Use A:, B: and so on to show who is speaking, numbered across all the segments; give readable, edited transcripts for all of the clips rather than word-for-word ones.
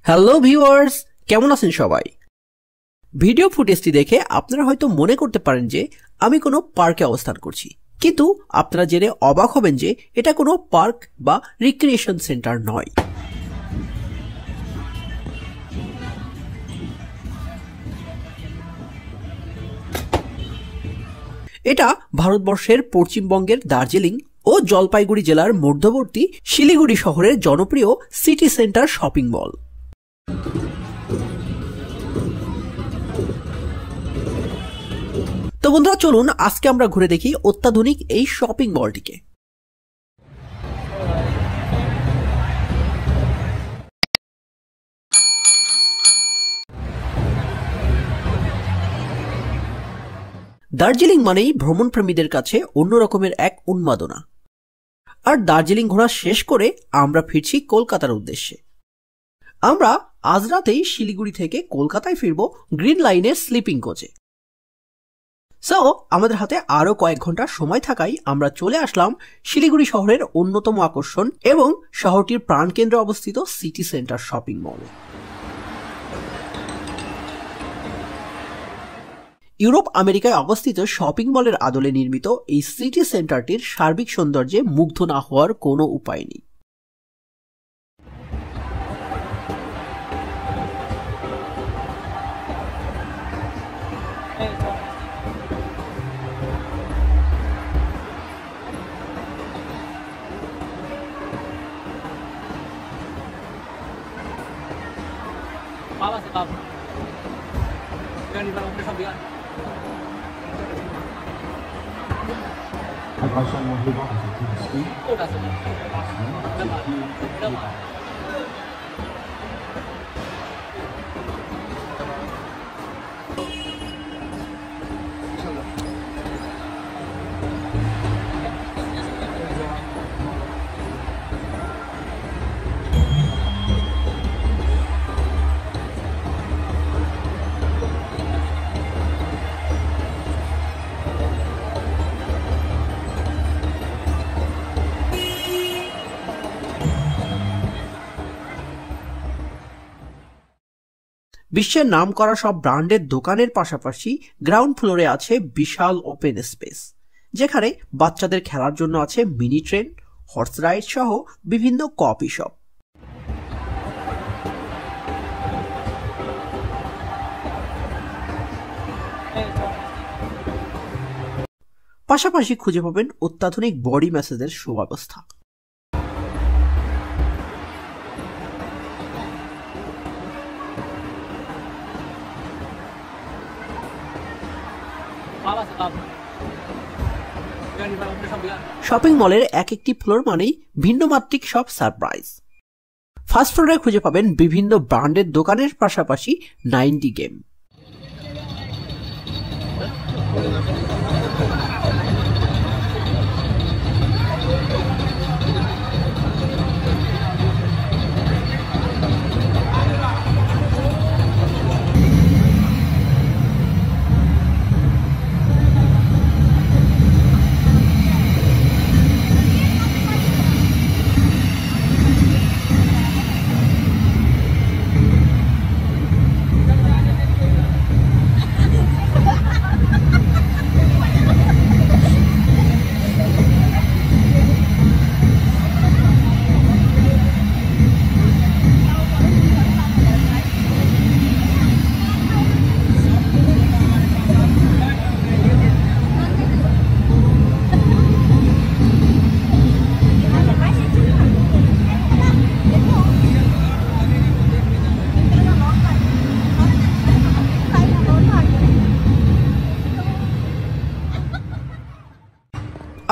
A: Hello viewers, কেমন আছেন সবাই? ভিডিও ফুটেজটি দেখে আপনারা হয়তো মনে করতে পারেন যে আমি কোনো পার্কে অবস্থান করছি, কিন্তু আপনারা জেনে অবাক হবেন যে এটা কোনো পার্ক বা রিক্রিয়েশন সেন্টার নয়। এটা ভারতবর্ষের পশ্চিমবঙ্গের দার্জিলিং ও জলপাইগুড়ি জেলার মধ্যবর্তী শিলিগুড়ি শহরের জনপ্রিয় সিটি সেন্টার শপিং মল। তো বন্ধুরা, চলুন আজকে আমরা ঘুরে দেখি অত্যাধুনিক এই শপিং মলটিকে। দার্জিলিং মানেই ভ্রমণ প্রেমীদের কাছে অন্য রকমের এক উন্মাদনা। আর দার্জিলিং ঘোরা শেষ করে আমরা ফিরছি কলকাতার উদ্দেশ্যে। আমরা আজ রাতেই শিলিগুড়ি থেকে কলকাতায় ফিরব গ্রিন লাইনের স্লিপিং কোচে। সো আমাদের হাতে আরো কয়েক ঘন্টা সময় থাকায় আমরা চলে আসলাম শিলিগুড়ি শহরের অন্যতম আকর্ষণ এবং শহরটির প্রাণকেন্দ্রে অবস্থিত সিটি সেন্টার শপিং মলে। ইউরোপ আমেরিকায় অবস্থিত শপিং মলের আদলে নির্মিত এই সিটি সেন্টারটির সার্বিক সৌন্দর্যে মুগ্ধ না হওয়ার কোনো উপায় নেই। বিশ্বের নামকরা সব ব্র্যান্ডের দোকানের পাশাপাশি গ্রাউন্ড ফ্লোরে আছে বিশাল ওপেন স্পেস, যেখানে বাচ্চাদের খেলার জন্য আছে মিনি ট্রেন, হর্স রাইড সহ বিভিন্ন কফি শপ। পাশাপাশি খুঁজে পাবেন অত্যাধুনিক বডি ম্যাসাজের সুব্যবস্থা। শপিং মলের এক একটি ফ্লোর মানেই ভিন্নমাত্রিক সব সারপ্রাইজ। ফার্স্ট ফ্লোরে খুঁজে পাবেন বিভিন্ন ব্র্যান্ডের দোকানের পাশাপাশি 90 গেম।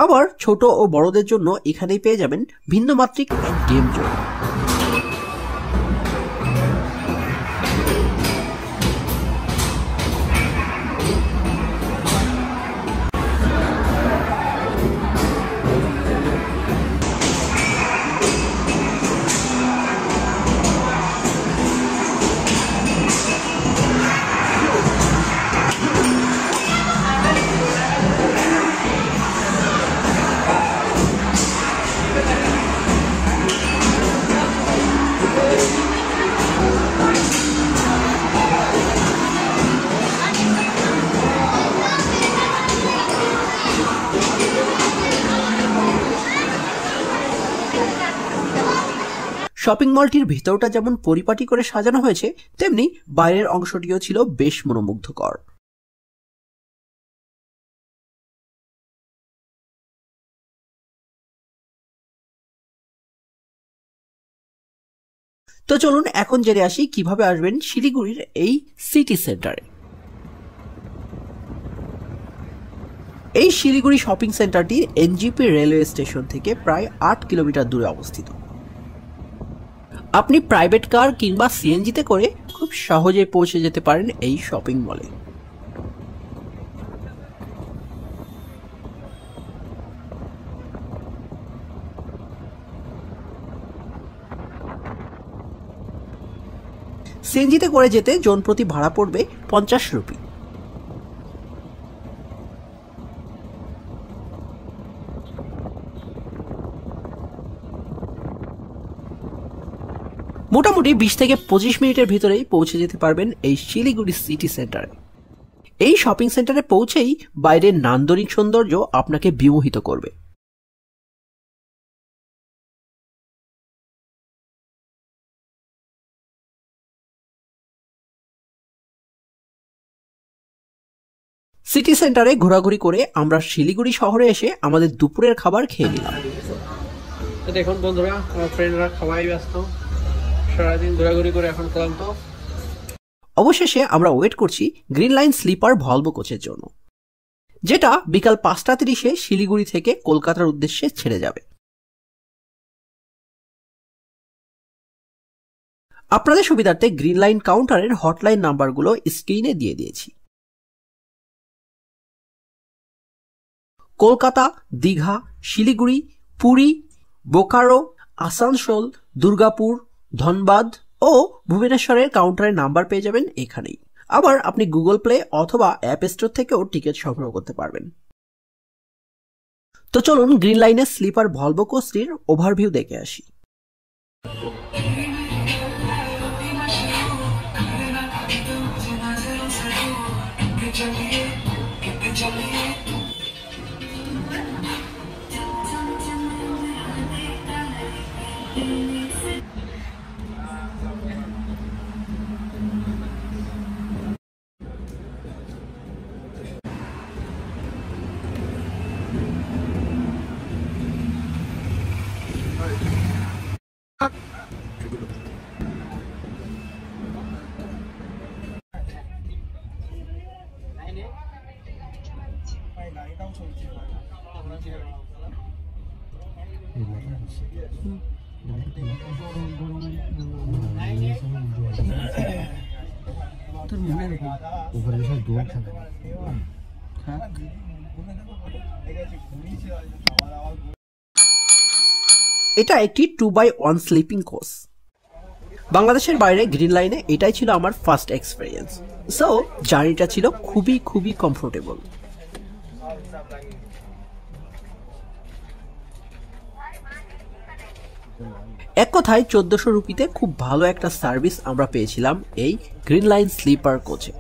A: আবার ছোট ও বড়দের জন্য এখানেই পেয়ে যাবেন ভিন্নমাত্রিক এক গেম জোন। শপিং মলটির ভেতরটা যেমন পরিপাটি করে সাজানো হয়েছে, তেমনি বাইরের অংশটিও ছিল বেশ মনোমুগ্ধকর। তো চলুন এখন জেনে আসি কিভাবে আসবেন শিলিগুড়ির এই সিটি সেন্টারে। এই শিলিগুড়ি শপিং সেন্টারটি এনজিপি রেলওয়ে স্টেশন থেকে প্রায় 8 কিলোমিটার দূরে অবস্থিত। আপনি প্রাইভেট কার কিংবা সিএনজিতে করে খুব সহজে পৌঁছে যেতে পারেন এই শপিং মলে। সিএনজিতে করে যেতে জনপ্রতি ভাড়া পড়বে 50 রুপি। মোটামুটি 20 থেকে 25 মিনিটের ভিতরেই পৌঁছে যেতে পারবেন এই শিলিগুড়ি সিটি সেন্টারে। এই শপিং সেন্টারে পৌঁছেই বাইরের নান্দনিক সৌন্দর্য আপনাকে বিমোহিত করবে। সিটি সেন্টারে ঘোরাঘুরি করে আমরা শিলিগুড়ি শহরে এসে আমাদের দুপুরের খাবার খেয়ে নিলাম। দেখুন বন্ধুরা, আমার ফ্রেন্ডরা সবাই ব্যস্ত, সারাদিন ঘোরাঘুরি করে এখন ক্লান্ত। অবশেষে আমরা ওয়েট করছি গ্রিন লাইন স্লিপার ভলভো কোচের জন্য, যেটা বিকাল 5:30 শিলিগুড়ি থেকে কলকাতার উদ্দেশ্যে ছেড়ে যাবে। আপনাদের সুবিধার্থে গ্রিন লাইন কাউন্টারের হটলাইন নাম্বারগুলো স্ক্রিনে দিয়ে দিয়েছি। কলকাতা, দীঘা, শিলিগুড়ি, পুরী, বোকারো, আসানসোল, দুর্গাপুর, ধনবাদ ও ভুবনেশ্বরের কাউন্টারের নাম্বার পেয়ে যাবেন এখানেই। আবার আপনি গুগল প্লে অথবা অ্যাপ স্টোর থেকেও টিকিট সংগ্রহ করতে পারবেন। তো চলুন গ্রিন লাইনের স্লিপার ভলভো কোচটির ওভারভিউ দেখে আসি। এটা একটি 2x1 স্লিপিং কোচ। বাংলাদেশের বাইরে গ্রিন লাইনে এটাই ছিল আমার ফার্স্ট এক্সপেরিয়েন্স। সো জার্নিটা ছিল খুবই কমফোর্টেবল। এক কথায় 1400 রুপিতে খুব ভালো একটা সার্ভিস আমরা পেয়েছিলাম এই গ্রিন লাইন স্লিপার কোচে।